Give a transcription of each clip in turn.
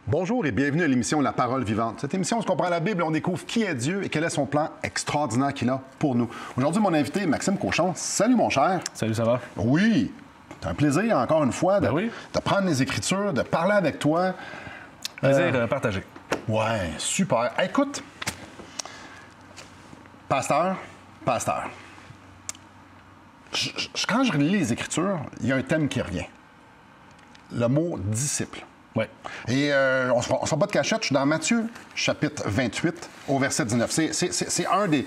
Bonjour et bienvenue à l'émission La Parole vivante. Cette émission, on se comprend la Bible, on découvre qui est Dieu et quel est son plan extraordinaire qu'il a pour nous. Aujourd'hui, mon invité, Maxime Cochon. Salut, mon cher. Salut, ça va? Oui, c'est un plaisir, encore une fois, de prendre les Écritures, de parler avec toi. Plaisir partagé. Ouais, super. Écoute, pasteur, quand je relis les Écritures, il y a un thème qui revient. Le mot disciple. Oui. Et on ne se fera pas de cachette, je suis dans Matthieu, chapitre 28, au verset 19. C'est un des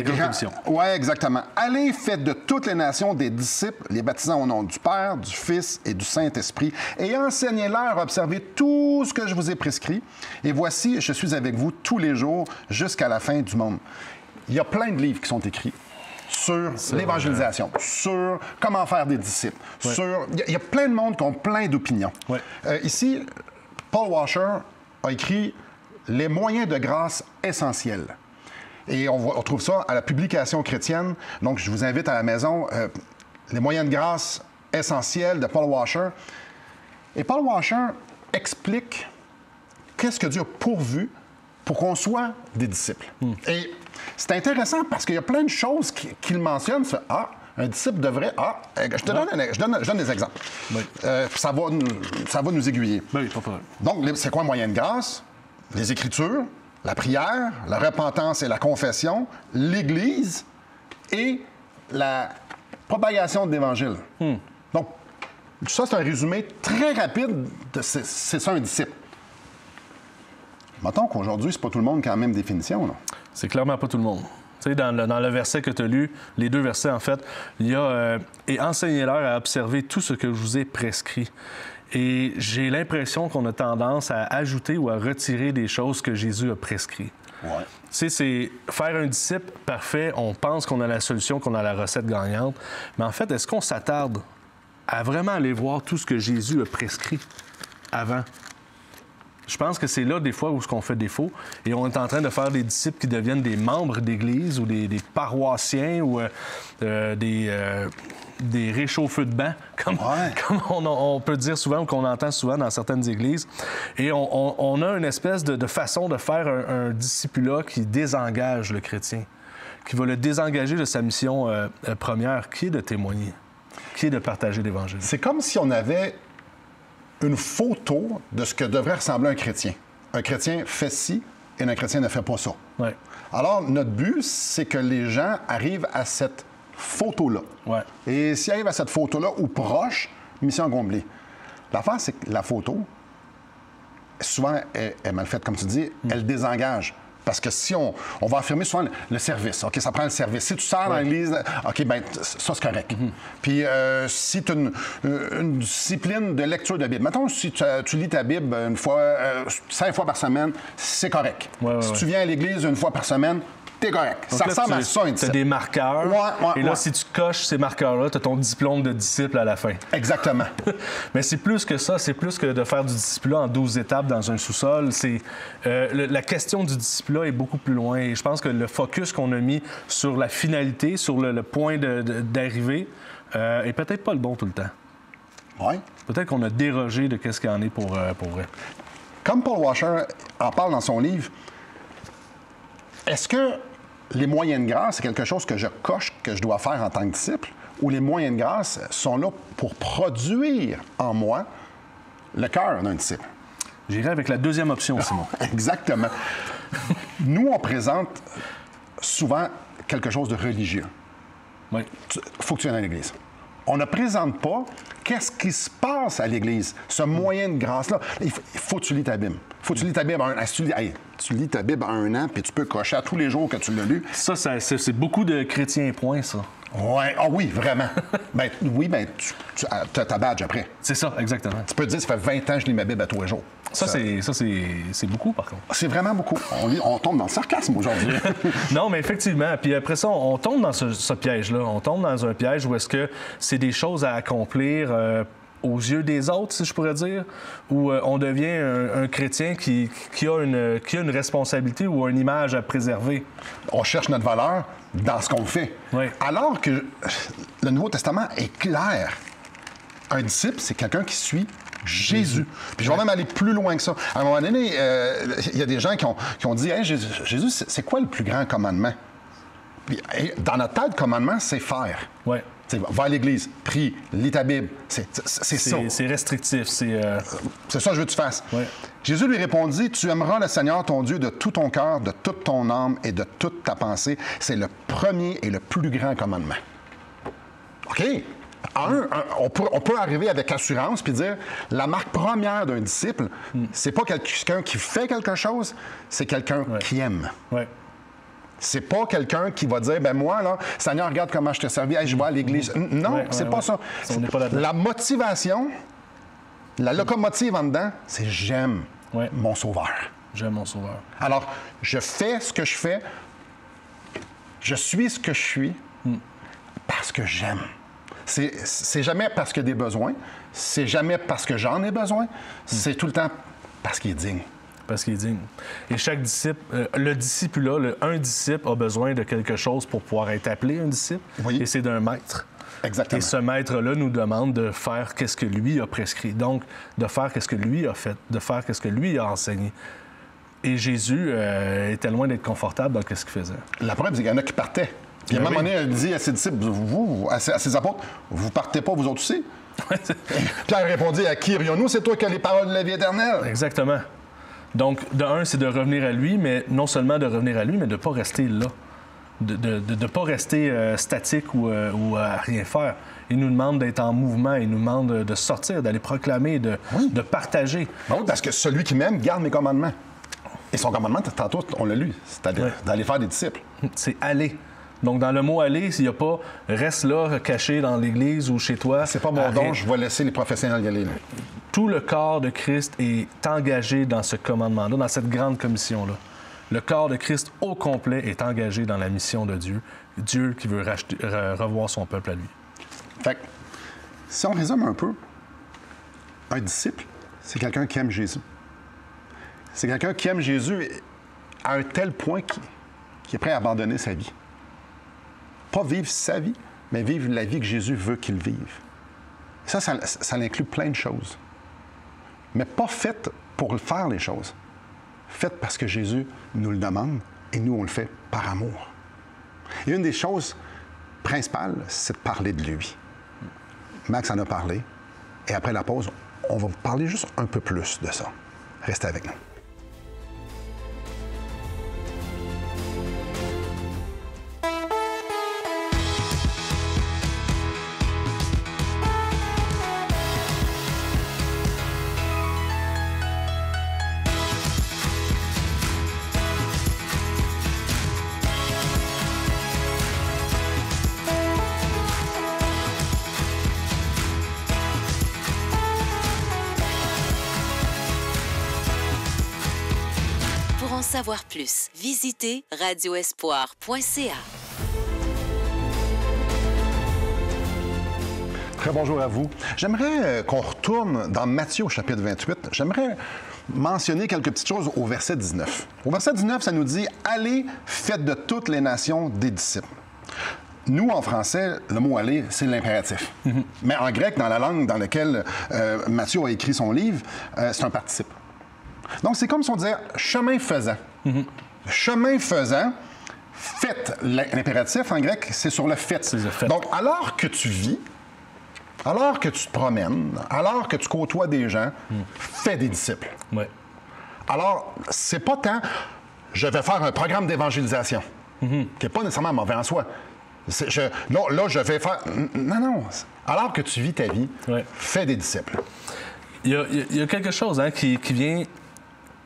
grands... Oui, exactement. Allez, faites de toutes les nations des disciples, les baptisant au nom du Père, du Fils et du Saint-Esprit, et enseignez-leur à observer tout ce que je vous ai prescrit. Et voici, je suis avec vous tous les jours jusqu'à la fin du monde. Il y a plein de livres qui sont écrits sur l'évangélisation, sur comment faire des disciples, sur... Il y a plein de monde qui ont plein d'opinions. Ouais. Ici, Paul Washer a écrit « Les moyens de grâce essentiels ». Et on trouve ça à la Publication chrétienne. Donc, je vous invite à la maison, « Les moyens de grâce essentiels » de Paul Washer. Et Paul Washer explique qu'est-ce que Dieu a pourvu pour qu'on soit des disciples. Et c'est intéressant parce qu'il y a plein de choses qu'il mentionne. Un disciple devrait... je donne des exemples. Oui. Ça va nous aiguiller. Oui, pas de problème. Donc, c'est quoi un moyen de grâce? Les Écritures, la prière, la repentance et la confession, l'Église et la propagation de l'Évangile. Donc, ça, c'est un résumé très rapide de c'est ça un disciple. Mettons qu'aujourd'hui, c'est pas tout le monde qui a la même définition, là. C'est clairement pas tout le monde. Tu sais, dans le verset que tu as lu, les deux versets, en fait, il y a « Et enseignez-leur à observer tout ce que je vous ai prescrit ». Et j'ai l'impression qu'on a tendance à ajouter ou à retirer des choses que Jésus a prescrites. Ouais. Tu sais, c'est faire un disciple parfait, on pense qu'on a la solution, qu'on a la recette gagnante. Mais en fait, est-ce qu'on s'attarde à vraiment aller voir tout ce que Jésus a prescrit avant? Je pense que c'est là, des fois, où ce qu'on fait défaut. Et on est en train de faire des disciples qui deviennent des membres d'Église ou des paroissiens ou des réchauffeux de banc, comme on peut dire souvent ou qu'on entend souvent dans certaines églises. Et on a une espèce de façon de faire un discipulat qui désengage le chrétien, qui va le désengager de sa mission première, qui est de témoigner, qui est de partager l'Évangile. C'est comme si on avait une photo de ce que devrait ressembler un chrétien. Un chrétien fait ci et un chrétien ne fait pas ça. Ouais. Alors, notre but, c'est que les gens arrivent à cette photo-là. Ouais. Et s'ils arrivent à cette photo-là ou proche, mission accomplie. L'affaire, c'est que la photo, souvent, est mal faite, comme tu dis, elle désengage. Parce que si on va affirmer souvent le service, OK, ça prend le service. Si tu sors dans l'église, OK, bien, ça, c'est correct. Puis, si tu as une discipline de lecture de Bible, mettons, si tu lis ta Bible 5 fois par semaine, c'est correct. Si tu viens à l'église une fois par semaine, t'es correct. Donc ça là, ressemble à ça, un disciple. Tu as des marqueurs. Et là, si tu coches ces marqueurs-là, tu as ton diplôme de disciple à la fin. Exactement. Mais c'est plus que ça. C'est plus que de faire du disciple-là en 12 étapes dans un sous-sol. La question du disciple-là est beaucoup plus loin. Et je pense que le focus qu'on a mis sur la finalité, sur le point d'arrivée, est peut-être pas le bon tout le temps. Oui. Peut-être qu'on a dérogé de ce qu'il y en est pour vrai. Comme Paul Washer en parle dans son livre, est-ce que les moyens de grâce, c'est quelque chose que je coche, que je dois faire en tant que disciple, ou les moyens de grâce sont là pour produire en moi le cœur d'un disciple? J'irai avec la deuxième option, Simon. Exactement. Nous, on présente souvent quelque chose de religieux. Oui. Il faut que tu viennes à l'Église. On ne présente pas qu'est-ce qui se passe à l'Église, ce moyen de grâce-là. Il faut que tu lis ta Bible. Il faut que tu lis ta Bible un an. Tu lis ta Bible un an, puis tu peux cocher à tous les jours que tu l'as lu. Ça c'est beaucoup de chrétiens points, ça. Ouais. Ah oui, vraiment. Tu as ta badge après. C'est ça, exactement. Tu peux te dire, ça fait 20 ans que je lis ma Bible à tous les jours. Ça c'est beaucoup, par contre. C'est vraiment beaucoup. On tombe dans le sarcasme aujourd'hui. Non, mais effectivement. Puis après ça, on tombe dans ce piège-là. On tombe dans un piège où est-ce que c'est des choses à accomplir aux yeux des autres, si je pourrais dire, où on devient un chrétien qui a une responsabilité ou une image à préserver. On cherche notre valeur dans ce qu'on fait. Oui. Alors que le Nouveau Testament est clair. Un disciple, c'est quelqu'un qui suit Jésus. Puis je vais même aller plus loin que ça. À un moment donné, il y a des gens qui ont dit, hey, Jésus, c'est quoi le plus grand commandement? Puis, dans notre tête, commandement, c'est faire. Ouais. Va à l'église, prie, lis ta Bible. C'est ça. C'est restrictif. C'est ça que je veux que tu fasses. Ouais. Jésus lui répondit, tu aimeras le Seigneur ton Dieu de tout ton cœur, de toute ton âme et de toute ta pensée. C'est le premier et le plus grand commandement. OK? On peut arriver avec assurance puis dire, la marque première d'un disciple, c'est pas quelqu'un qui fait quelque chose, c'est quelqu'un qui aime. Ouais. C'est pas quelqu'un qui va dire, ben moi, là, Seigneur, regarde comment je t'ai servi, hey, je vais à l'église. Non, c'est pas ça. On n'est pas là-dedans. La motivation, la locomotive en dedans, c'est j'aime mon Sauveur. J'aime mon Sauveur. Alors, je fais ce que je fais, je suis ce que je suis parce que j'aime. C'est jamais parce qu'il y a des besoins, c'est jamais parce que j'en ai besoin, c'est tout le temps parce qu'il est digne. Parce qu'il est digne. Et chaque disciple, le disciple-là, un disciple a besoin de quelque chose pour pouvoir être appelé un disciple. Oui. Et c'est d'un maître. Exactement. Et ce maître-là nous demande de faire qu'est-ce que lui a prescrit. Donc, de faire qu'est-ce que lui a fait, de faire qu'est-ce que lui a enseigné. Et Jésus était loin d'être confortable dans ce qu'il faisait. La preuve, c'est qu'il y en a qui partaient. Puis à un moment donné, il dit à ses disciples, à ses apôtres, vous partez pas, vous autres aussi? Pierre répondit, à qui irions-nous? C'est toi qui as les paroles de la vie éternelle. Exactement. Donc, de un, c'est de revenir à lui, mais non seulement de revenir à lui, mais de ne pas rester là. De ne pas rester statique ou à rien faire. Il nous demande d'être en mouvement, il nous demande de sortir, d'aller proclamer, de partager. Oui, parce que celui qui m'aime garde mes commandements. Et son commandement, tantôt, on l'a lu, c'est-à-dire d'aller faire des disciples. C'est aller. Donc, dans le mot aller, s'il n'y a pas reste là, caché dans l'église ou chez toi. C'est pas mon don, je vais laisser les professionnels y aller. Là. Tout le corps de Christ est engagé dans ce commandement-là, dans cette grande commission-là. Le corps de Christ au complet est engagé dans la mission de Dieu. Dieu qui veut revoir son peuple à lui. Fait que, si on résume un peu, un disciple, c'est quelqu'un qui aime Jésus. C'est quelqu'un qui aime Jésus à un tel point qu'il est prêt à abandonner sa vie. Pas vivre sa vie, mais vivre la vie que Jésus veut qu'il vive. Ça inclut plein de choses. Mais pas faites pour faire les choses. Faites parce que Jésus nous le demande et nous, on le fait par amour. Et une des choses principales, c'est de parler de lui. Max en a parlé. Et après la pause, on va vous parler juste un peu plus de ça. Restez avec nous. Pour en savoir plus, visitez radioespoir.ca. Très bonjour à vous. J'aimerais qu'on retourne dans Matthieu au chapitre 28. J'aimerais mentionner quelques petites choses au verset 19. Au verset 19, ça nous dit « Allez, faites de toutes les nations des disciples ». Nous, en français, le mot « aller », c'est l'impératif. Mais en grec, dans la langue dans laquelle Matthieu a écrit son livre, c'est un participe. Donc, c'est comme si on disait « chemin faisant ». Chemin faisant, faites. L'impératif, en grec, c'est sur le fait. Donc, alors que tu vis, alors que tu te promènes, alors que tu côtoies des gens, fais des disciples. Ouais. Alors, c'est pas tant « je vais faire un programme d'évangélisation », qui n'est pas nécessairement mauvais en soi. Là, je vais faire... Non. Alors que tu vis ta vie, fais des disciples. Il y a quelque chose qui vient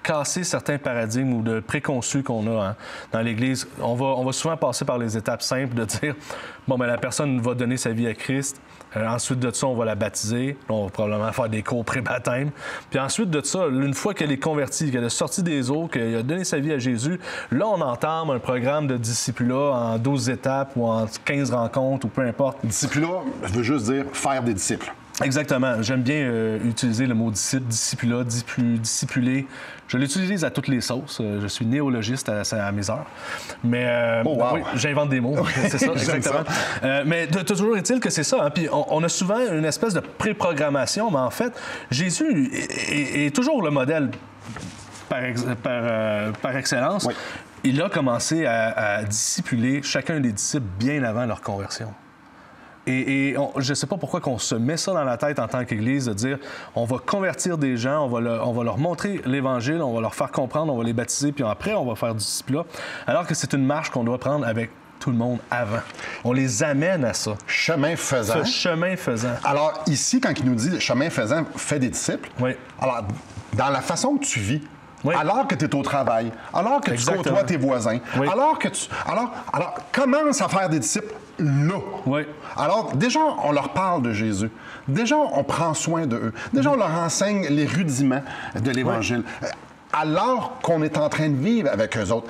casser certains paradigmes ou de préconçus qu'on a dans l'Église. On va souvent passer par les étapes simples de dire, bon, ben la personne va donner sa vie à Christ. Ensuite de ça, on va la baptiser. On va probablement faire des cours pré-baptême. Puis ensuite de ça, une fois qu'elle est convertie, qu'elle est sortie des eaux, qu'elle a donné sa vie à Jésus, là, on entame un programme de discipulat en 12 étapes ou en 15 rencontres ou peu importe. Discipulat veut juste dire faire des disciples. Exactement. J'aime bien utiliser le mot disciple, discipula, discipuler. Je l'utilise à toutes les sauces. Je suis néologiste à mes heures. Mais oui, j'invente des mots. C'est ça, exactement. Mais toujours est-il que c'est ça. Hein? Puis on a souvent une espèce de préprogrammation, mais en fait, Jésus est toujours le modèle par excellence. Oui. Il a commencé à discipuler chacun des disciples bien avant leur conversion. Et je ne sais pas pourquoi qu'on se met ça dans la tête en tant qu'Église, de dire on va convertir des gens, on va leur montrer l'Évangile, on va leur faire comprendre, on va les baptiser, puis après, on va faire du discipulat, alors que c'est une marche qu'on doit prendre avec tout le monde avant. On les amène à ça. Chemin faisant. Ce chemin faisant. Alors, ici, quand il nous dit chemin faisant, fais des disciples, oui. Alors, dans la façon que tu vis, oui. Alors que tu es au travail, alors que Exactement. tu côtoies tes voisins, oui. alors commence à faire des disciples là. Oui. Alors, déjà, on leur parle de Jésus. Déjà, on prend soin d'eux. Déjà, on leur enseigne les rudiments de l'Évangile. Oui. Alors qu'on est en train de vivre avec eux autres.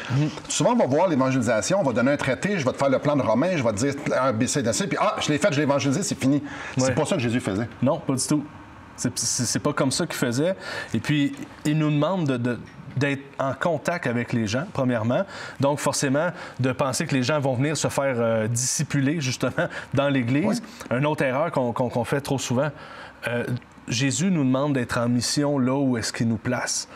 Souvent, on va voir l'évangélisation, on va donner un traité, je vais te faire le plan de Romain, je vais te dire A, B, C, D, C, puis je l'ai fait, je l'ai évangélisé, c'est fini. Oui. C'est pas ça que Jésus faisait. Non, pas du tout. C'est pas comme ça qu'il faisait. Et puis, il nous demande d'être en contact avec les gens, premièrement. Donc, forcément, de penser que les gens vont venir se faire discipuler, justement, dans l'Église. Oui. Une autre erreur qu'on fait trop souvent. Jésus nous demande d'être en mission là où est-ce qu'il nous place.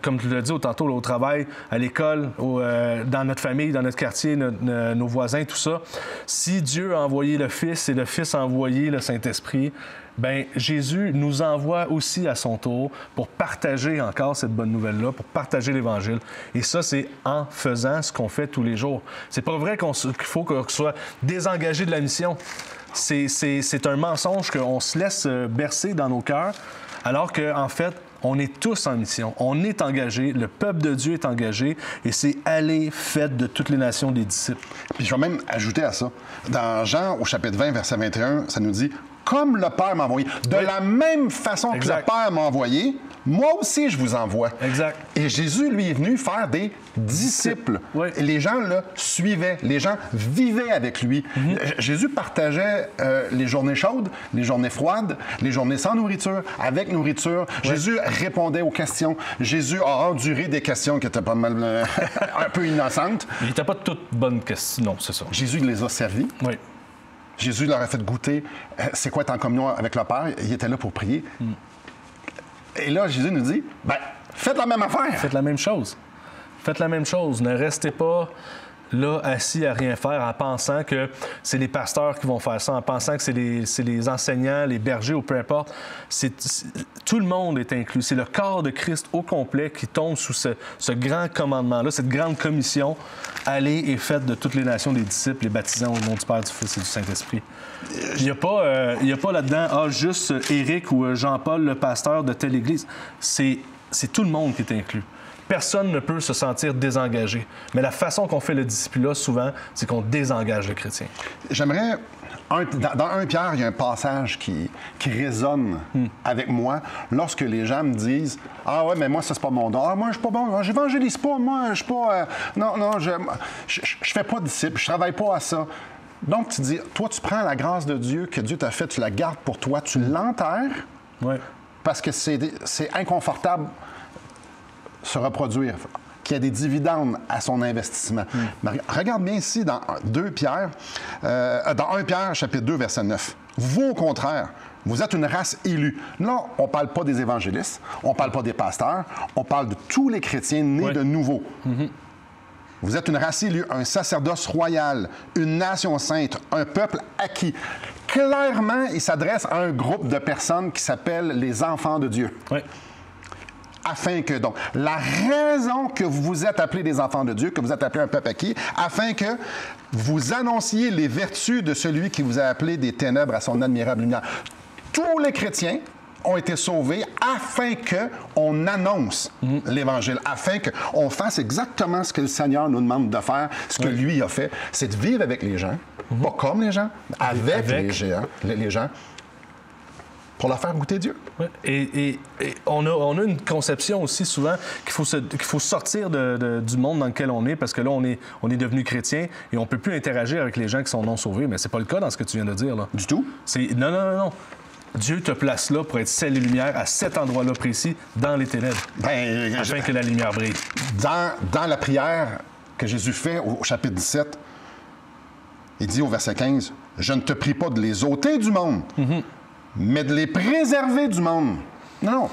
Comme tu l'as dit tantôt, au travail, à l'école, dans notre famille, dans notre quartier, nos voisins, tout ça. Si Dieu a envoyé le Fils et le Fils a envoyé le Saint-Esprit, bien, Jésus nous envoie aussi à son tour pour partager encore cette bonne nouvelle-là, pour partager l'Évangile. Et ça, c'est en faisant ce qu'on fait tous les jours. C'est pas vrai qu'il faut qu'on soit désengagé de la mission. C'est un mensonge qu'on se laisse bercer dans nos cœurs, alors qu'en fait, on est tous en mission. On est engagé, le peuple de Dieu est engagé, et c'est aller, faites de toutes les nations des disciples. Puis je vais même ajouter à ça. Dans Jean, au chapitre 20, verset 21, ça nous dit « Comme le Père m'a envoyé, de la même façon que le Père m'a envoyé, moi aussi je vous envoie. » Exact. Et Jésus, lui, est venu faire des disciples. Oui. Et les gens le suivaient, les gens vivaient avec lui. Jésus partageait les journées chaudes, les journées froides, les journées sans nourriture, avec nourriture. Oui. Jésus répondait aux questions. Jésus a enduré des questions qui étaient pas mal un peu innocentes. Il n'était pas de toutes bonnes questions, non, c'est ça. Jésus les a servis. Oui. Jésus leur a fait goûter c'est quoi être en communion avec le Père. Il était là pour prier. Et là, Jésus nous dit, bien, faites la même affaire. Faites la même chose. Faites la même chose. Ne restez pas là, assis à rien faire, en pensant que c'est les pasteurs qui vont faire ça, en pensant que c'est les enseignants, les bergers ou peu importe. Tout le monde est inclus. C'est le corps de Christ au complet qui tombe sous ce grand commandement-là, cette grande commission. Allez et faites de toutes les nations des disciples, les baptisant au nom du Père, du Fils et du Saint-Esprit. Il n'y a pas là-dedans, juste Éric ou Jean-Paul, le pasteur de telle église. C'est tout le monde qui est inclus. Personne ne peut se sentir désengagé. Mais la façon qu'on fait le discipulat, souvent, c'est qu'on désengage le chrétien. J'aimerais... Dans 1 Pierre, il y a un passage qui résonne avec moi lorsque les gens me disent « Ah ouais, mais moi, ça, c'est pas mon don. Ah, moi, je suis pas bon. J'évangélise pas. Moi, je suis pas... non, je fais pas de disciple. Je travaille pas à ça. » Donc, tu dis, toi, tu prends la grâce de Dieu que Dieu t'a faite, tu la gardes pour toi, tu l'enterres parce que c'est inconfortable se reproduire, qu'il y a des dividendes à son investissement. Mais regarde bien ici dans 2 Pierre, dans 1 Pierre, chapitre 2, verset 9. Vous, au contraire, vous êtes une race élue. Là, on ne parle pas des évangélistes, on ne parle pas des pasteurs, on parle de tous les chrétiens nés de nouveau. Vous êtes une race élue, un sacerdoce royal, une nation sainte, un peuple acquis. Clairement, il s'adresse à un groupe de personnes qui s'appellent les enfants de Dieu. Oui. Afin que, donc, la raison que vous êtes appelés des enfants de Dieu, que vous êtes appelés un peuple acquis, afin que vous annonciez les vertus de celui qui vous a appelés des ténèbres à son admirable lumière. Tous les chrétiens ont été sauvés afin qu'on annonce l'Évangile, afin qu'on fasse exactement ce que le Seigneur nous demande de faire, ce que lui a fait, c'est de vivre avec les gens, pas comme les gens, avec. Les gens, pour leur faire goûter Dieu. Ouais. Et on a une conception aussi souvent qu'il faut sortir du monde dans lequel on est, parce que là, on est devenu chrétien et on ne peut plus interagir avec les gens qui sont non sauvés. Mais c'est pas le cas dans ce que tu viens de dire. Là. Du tout? Non. Dieu te place là pour être sel et lumière à cet endroit-là précis, dans les ténèbres, afin que la lumière brille. Dans la prière que Jésus fait au chapitre 17, il dit au verset 15, « Je ne te prie pas de les ôter du monde, mais de les préserver du monde. » Non.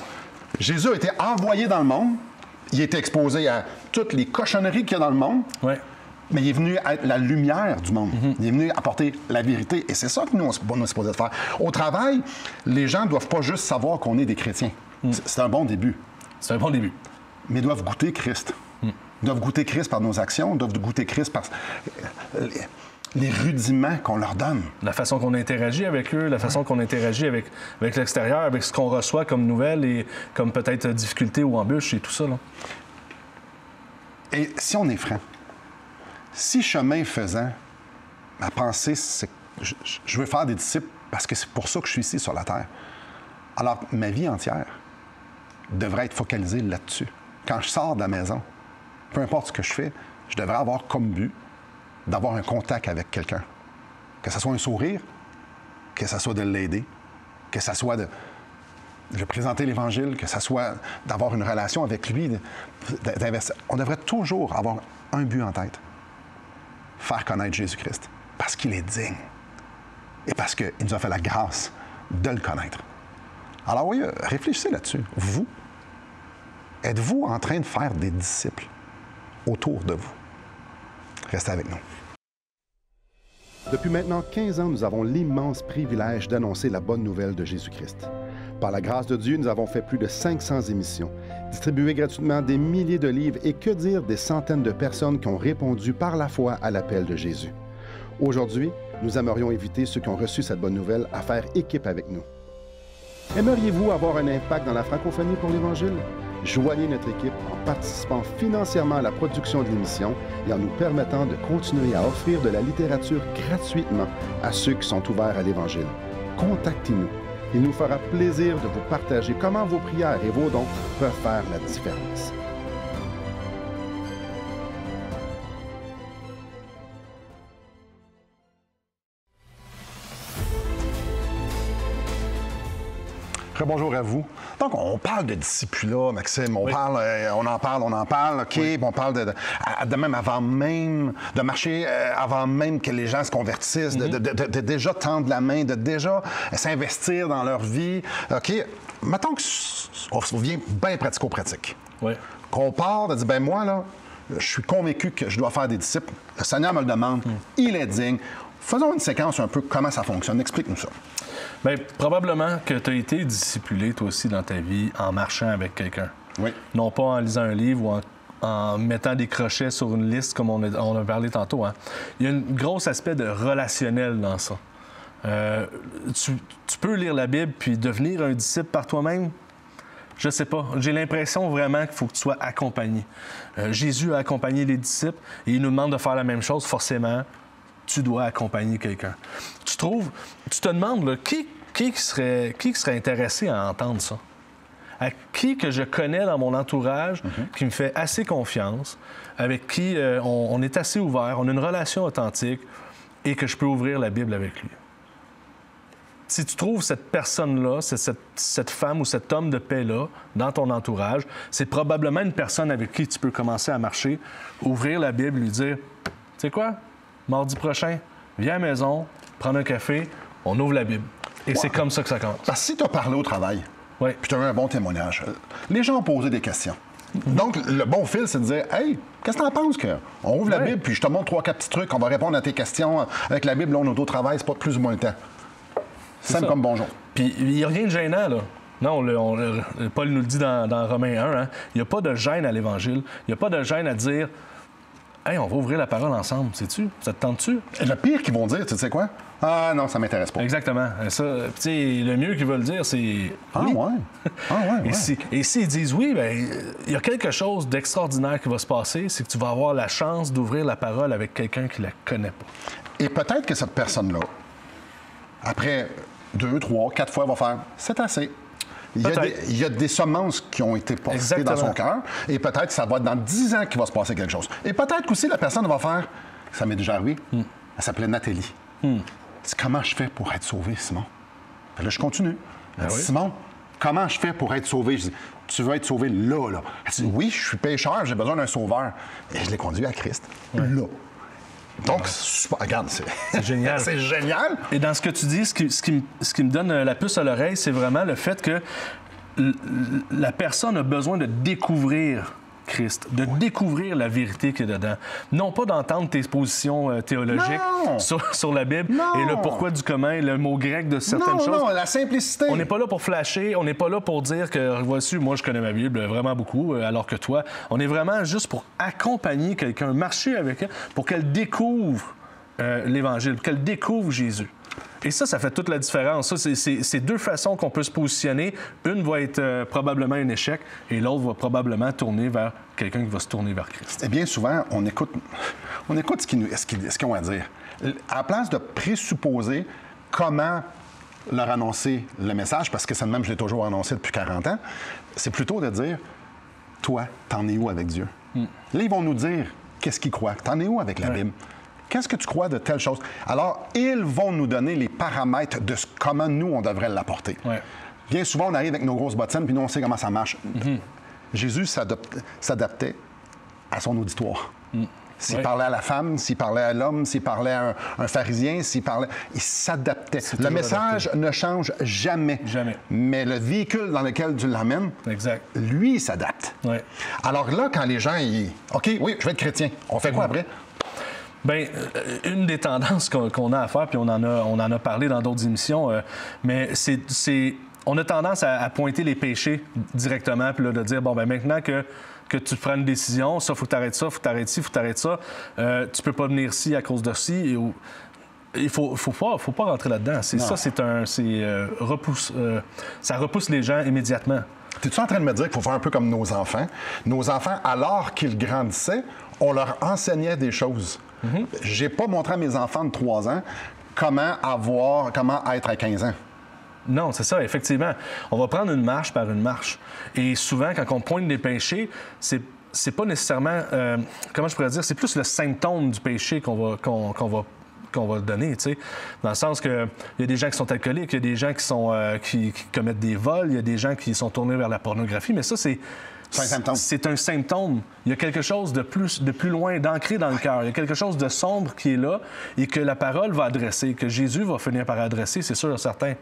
Jésus a été envoyé dans le monde, il a été exposé à toutes les cochonneries qu'il y a dans le monde, mais il est venu être la lumière du monde. Il est venu apporter la vérité. Et c'est ça que nous, on est supposé faire. Au travail, les gens ne doivent pas juste savoir qu'on est des chrétiens. C'est un bon début. C'est un bon début. Mais ils doivent goûter Christ. Ils doivent goûter Christ par nos actions, ils doivent goûter Christ par les rudiments qu'on leur donne. La façon qu'on interagit avec eux, la façon qu'on interagit avec l'extérieur, avec ce qu'on reçoit comme nouvelles et comme peut-être difficultés ou embûches et tout ça. Là. Et si on est franc, si chemin faisant, ma pensée, c'est que je veux faire des disciples parce que c'est pour ça que je suis ici sur la terre. Alors, ma vie entière devrait être focalisée là-dessus. Quand je sors de la maison, peu importe ce que je fais, je devrais avoir comme but d'avoir un contact avec quelqu'un. Que ce soit un sourire, que ce soit de l'aider, que ce soit de présenter l'Évangile, que ce soit d'avoir une relation avec lui, d'investir. On devrait toujours avoir un but en tête. Faire connaître Jésus-Christ. Parce qu'il est digne. Et parce qu'il nous a fait la grâce de le connaître. Alors oui, réfléchissez là-dessus. Vous, êtes-vous en train de faire des disciples autour de vous? Restez avec nous. Depuis maintenant 15 ans, nous avons l'immense privilège d'annoncer la bonne nouvelle de Jésus-Christ. Par la grâce de Dieu, nous avons fait plus de 500 émissions, distribué gratuitement des milliers de livres et que dire des centaines de personnes qui ont répondu par la foi à l'appel de Jésus. Aujourd'hui, nous aimerions inviter ceux qui ont reçu cette bonne nouvelle à faire équipe avec nous. Aimeriez-vous avoir un impact dans la francophonie pour l'Évangile? Joignez notre équipe en participant financièrement à la production de l'émission et en nous permettant de continuer à offrir de la littérature gratuitement à ceux qui sont ouverts à l'Évangile. Contactez-nous. Il nous fera plaisir de vous partager comment vos prières et vos dons peuvent faire la différence. Bonjour à vous. Donc, on parle de discipulat, Maxime. On en parle, OK? Oui. On parle de même avant même, de marcher avant même que les gens se convertissent, de déjà tendre la main, de déjà s'investir dans leur vie. OK? Mettons qu'on vient bien pratico-pratique. Oui. Qu'on part de dire, ben moi, là, je suis convaincu que je dois faire des disciples. Le Seigneur me le demande. Il est digne. Faisons une séquence un peu comment ça fonctionne. Explique-nous ça. Bien, probablement que tu as été discipulé, toi aussi, dans ta vie, en marchant avec quelqu'un. Oui. Non pas en lisant un livre ou en mettant des crochets sur une liste, comme on a parlé tantôt. Hein. Il y a un gros aspect de relationnel dans ça. Tu peux lire la Bible puis devenir un disciple par toi-même? Je sais pas. J'ai l'impression vraiment qu'il faut que tu sois accompagné. Jésus a accompagné les disciples et il nous demande de faire la même chose, forcément. Tu dois accompagner quelqu'un. Tu te demandes, là, qui serait intéressé à entendre ça? À qui que je connais dans mon entourage, qui me fait assez confiance, avec qui on est assez ouvert, on a une relation authentique et que je peux ouvrir la Bible avec lui. Si tu trouves cette personne-là, cette femme ou cet homme de paix-là dans ton entourage, c'est probablement une personne avec qui tu peux commencer à marcher, ouvrir la Bible, lui dire, tu sais quoi? Mardi prochain, viens à la maison, prendre un café, on ouvre la Bible. Et c'est comme ça que ça commence. Parce que si tu as parlé au travail, puis tu as eu un bon témoignage, les gens ont posé des questions. Donc, le bon fil, c'est de dire, hey, qu'est-ce que tu en penses? On ouvre la Bible, puis je te montre 3-4 petits trucs, on va répondre à tes questions. Avec la Bible, là, on est au travail, c'est pas plus ou moins le temps. Simple comme bonjour. Puis, il n'y a rien de gênant, là. Non, Paul nous le dit dans Romains 1, hein? Il n'y a pas de gêne à l'Évangile. Il n'y a pas de gêne à dire, hey, on va ouvrir la parole ensemble, sais-tu? Ça te tente-tu? Le pire qu'ils vont dire, tu sais quoi? Ah non, ça m'intéresse pas. Exactement. Ça, le mieux qu'ils veulent dire, c'est ah, oui. Ouais. Et s'ils disent oui, bien, il y a quelque chose d'extraordinaire qui va se passer, c'est que tu vas avoir la chance d'ouvrir la parole avec quelqu'un qui la connaît pas. Et peut-être que cette personne-là, après 2, 3, 4 fois, va faire « c'est assez ». Il y a des semences qui ont été portées dans son cœur, et peut-être que ça va être dans 10 ans qu'il va se passer quelque chose. Et peut-être qu'aussi la personne va faire, ça m'est déjà arrivé, elle s'appelait Nathalie. C'est comment je fais pour être sauvé, Simon? Là, je continue. Elle dit, Simon, comment je fais pour être sauvé? Je dis, tu veux être sauvé là, là. Elle dit, oui, je suis pécheur, j'ai besoin d'un sauveur. Et je l'ai conduit à Christ, là. Donc, regarde, c'est génial. C'est génial. Et dans ce que tu dis, ce qui me donne la puce à l'oreille, c'est vraiment le fait que la personne a besoin de découvrir Christ, de découvrir la vérité qu'il y a dedans. Non pas d'entendre tes positions théologiques sur la Bible et le pourquoi du comment et le mot grec de certaines choses. Non, la simplicité. On n'est pas là pour flasher, on n'est pas là pour dire que, voici, moi, je connais ma Bible vraiment beaucoup, alors que toi. On est vraiment juste pour accompagner quelqu'un, marcher avec elle, pour qu'elle découvre l'Évangile, qu'elle découvre Jésus. Et ça fait toute la différence. Ça, c'est deux façons qu'on peut se positionner. Une va être probablement un échec et l'autre va probablement tourner vers quelqu'un qui va se tourner vers Christ. Et bien souvent, on écoute ce qu'ils ont à dire. À la place de présupposer comment leur annoncer le message, parce que ça de même, je l'ai toujours annoncé depuis 40 ans, c'est plutôt de dire, toi, t'en es où avec Dieu? Là, ils vont nous dire qu'est-ce qu'ils croient. T'en es où avec la Bible? Qu'est-ce que tu crois de telle chose? Alors, ils vont nous donner les paramètres de comment nous, on devrait l'apporter. Bien souvent, on arrive avec nos grosses bottines, puis nous, on sait comment ça marche. Jésus s'adaptait à son auditoire. S'il parlait à la femme, s'il parlait à l'homme, s'il parlait à un pharisien, il s'adaptait. Le message ne change jamais. Jamais. Mais le véhicule dans lequel tu l'emmènes, lui, il s'adapte. Alors là, quand les gens, OK, oui, je vais être chrétien. On fait quoi après? Bien, une des tendances qu'on a à faire, puis on en a parlé dans d'autres émissions, mais on a tendance à pointer les péchés directement, puis là, de dire, bon, bien, maintenant que tu prends une décision, ça, il faut que tu arrêtes ça, il faut que tu arrêtes ci, il faut que tu arrêtes ça, tu peux pas venir ci à cause de ci. Il faut pas rentrer là-dedans. Ça repousse les gens immédiatement. T'es-tu en train de me dire qu'il faut faire un peu comme nos enfants? Nos enfants, alors qu'ils grandissaient, on leur enseignait des choses. J'ai pas montré à mes enfants de 3 ans comment être à 15 ans. Non, c'est ça, effectivement. On va prendre une marche par une marche. Et souvent, quand on pointe des péchés, c'est pas nécessairement... comment je pourrais dire? C'est plus le symptôme du péché qu'on va donner, tu sais. Dans le sens que il y a des gens qui sont alcooliques, il y a des gens qui commettent des vols, il y a des gens qui sont tournés vers la pornographie, mais ça, c'est un symptôme. Il y a quelque chose de plus loin, d'ancré dans le cœur. Il y a quelque chose de sombre qui est là et que la parole va adresser, que Jésus va finir par adresser, c'est sûr et certain.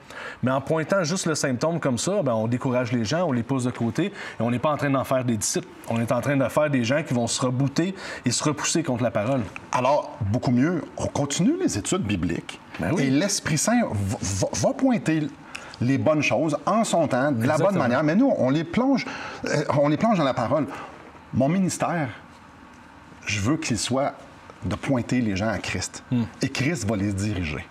Mais en pointant juste le symptôme comme ça, bien, on décourage les gens, on les pousse de côté et on n'est pas en train d'en faire des disciples. On est en train de faire des gens qui vont se rebouter et se repousser contre la parole. Alors, beaucoup mieux, on continue les études bibliques et l'Esprit Saint va pointer les bonnes choses en son temps, de la bonne manière. Mais nous, on les plonge dans la parole. Mon ministère, je veux qu'il soit de pointer les gens à Christ. Et Christ va les diriger.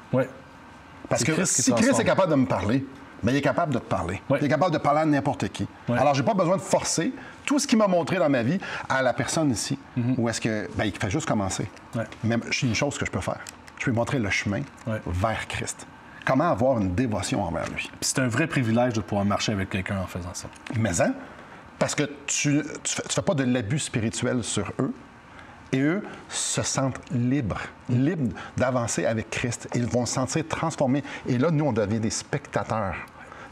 Parce que si Christ est capable de me parler, mais il est capable de te parler. Il est capable de parler à n'importe qui. Alors, j'ai pas besoin de forcer tout ce qu'il m'a montré dans ma vie à la personne ici. Ou est-ce que il fait juste commencer. Mais j'ai une chose que je peux faire. Je peux lui montrer le chemin vers Christ. Comment avoir une dévotion envers lui. Puis c'est un vrai privilège de pouvoir marcher avec quelqu'un en faisant ça. Mais parce que tu fais pas de l'abus spirituel sur eux, et eux se sentent libres d'avancer avec Christ. Ils vont se sentir transformés. Et là, nous, on devient des spectateurs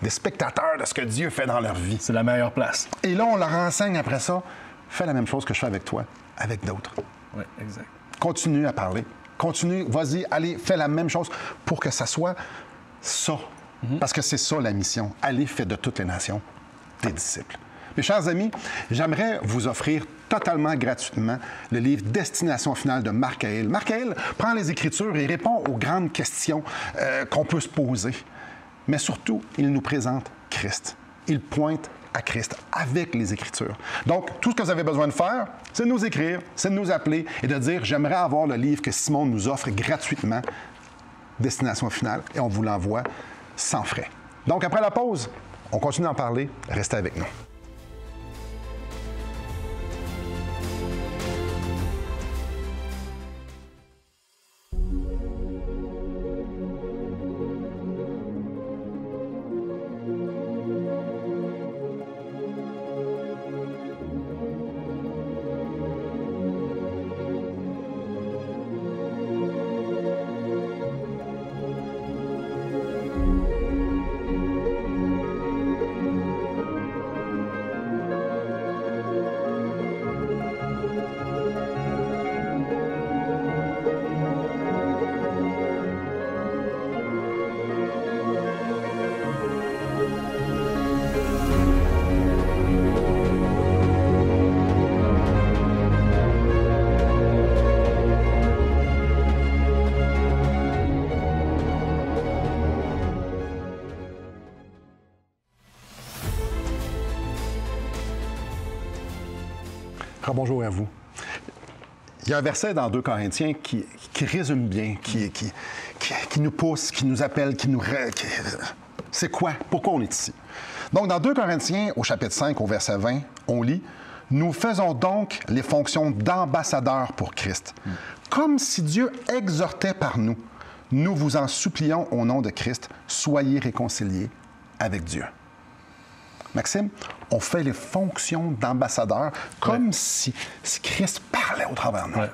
de ce que Dieu fait dans leur vie. C'est la meilleure place. Et là, on leur enseigne après ça, fais la même chose que je fais avec toi, avec d'autres. Oui, exact. Continue à parler. Continue, vas-y, allez, fais la même chose pour que ça soit ça. Parce que c'est ça la mission. Allez, faites de toutes les nations des disciples. Mes chers amis, j'aimerais vous offrir totalement gratuitement le livre Destination finale de Marc Haïl. Marc Haïl prend les Écritures et répond aux grandes questions qu'on peut se poser. Mais surtout, il nous présente Christ. Il pointe à Christ avec les Écritures. Donc, tout ce que vous avez besoin de faire, c'est de nous écrire, c'est de nous appeler et de dire « J'aimerais avoir le livre que Simon nous offre gratuitement, Destination finale », et on vous l'envoie sans frais. Donc, après la pause, on continue d'en parler. Restez avec nous. Rebonjour à vous. Il y a un verset dans 2 Corinthiens qui résume bien, qui nous pousse, qui nous appelle, c'est quoi? Pourquoi on est ici? Donc, dans 2 Corinthiens, au chapitre 5, au verset 20, on lit « Nous faisons donc les fonctions d'ambassadeurs pour Christ, comme si Dieu exhortait par nous. Nous vous en supplions au nom de Christ, soyez réconciliés avec Dieu. » Maxime, on fait les fonctions d'ambassadeur comme si Christ parlait au travers de nous. Ouais.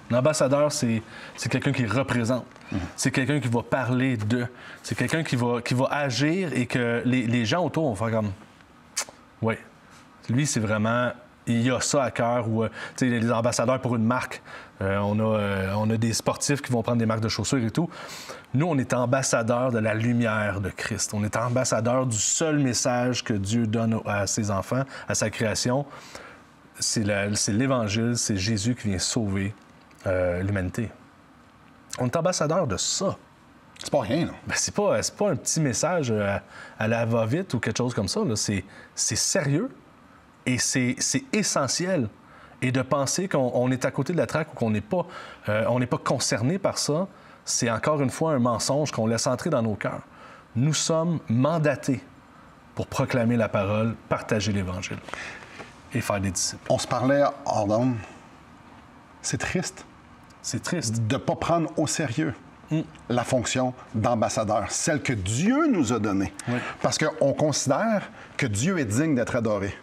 L'ambassadeur, c'est quelqu'un qui représente. C'est quelqu'un qui va parler d'eux. C'est quelqu'un qui va agir et que les gens autour vont faire comme... Oui. Lui, c'est vraiment... Il a ça à cœur. Ou, les ambassadeurs pour une marque. On a des sportifs qui vont prendre des marques de chaussures et tout. Nous, on est ambassadeurs de la lumière de Christ. On est ambassadeurs du seul message que Dieu donne à ses enfants, à sa création. C'est l'Évangile, c'est Jésus qui vient sauver l'humanité. On est ambassadeurs de ça. C'est pas rien, là. Ben, c'est pas un petit message à la va-vite ou quelque chose comme ça. C'est sérieux et c'est essentiel. Et de penser qu'on est à côté de la traque ou qu'on n'est pas concerné par ça, c'est encore une fois un mensonge qu'on laisse entrer dans nos cœurs. Nous sommes mandatés pour proclamer la parole, partager l'Évangile et faire des disciples. On se parlait hors d'onde. C'est triste. C'est triste. De ne pas prendre au sérieux la fonction d'ambassadeur, celle que Dieu nous a donnée. Oui. Parce qu'on considère que Dieu est digne d'être adoré.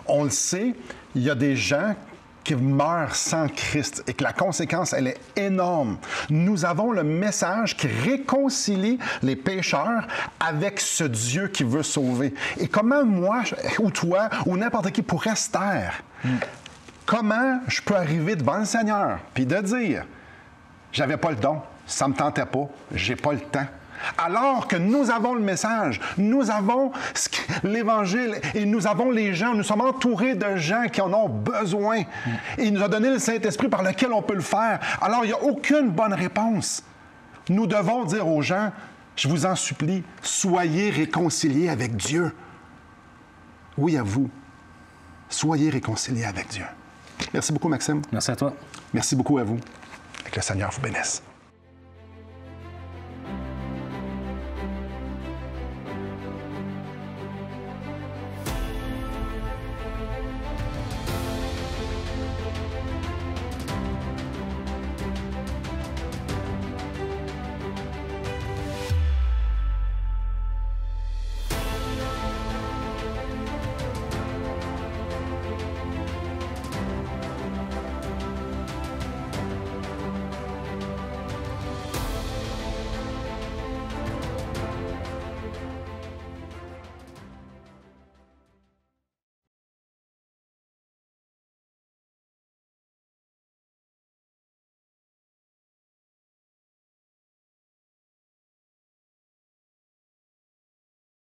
On le sait, il y a des gens qui meurent sans Christ et que la conséquence, elle est énorme. Nous avons le message qui réconcilie les pécheurs avec ce Dieu qui veut sauver. Et comment moi, ou toi, ou n'importe qui pourrait se taire? Comment je peux arriver devant le Seigneur puis de dire, j'avais pas le don, ça me tentait pas, j'ai pas le temps. Alors que nous avons le message, nous avons l'Évangile et nous avons les gens, nous sommes entourés de gens qui en ont besoin. Et il nous a donné le Saint-Esprit par lequel on peut le faire. Alors, il n'y a aucune bonne réponse. Nous devons dire aux gens, je vous en supplie, soyez réconciliés avec Dieu. Oui, à vous. Soyez réconciliés avec Dieu. Merci beaucoup, Maxime. Merci à toi. Merci beaucoup à vous. Que le Seigneur vous bénisse.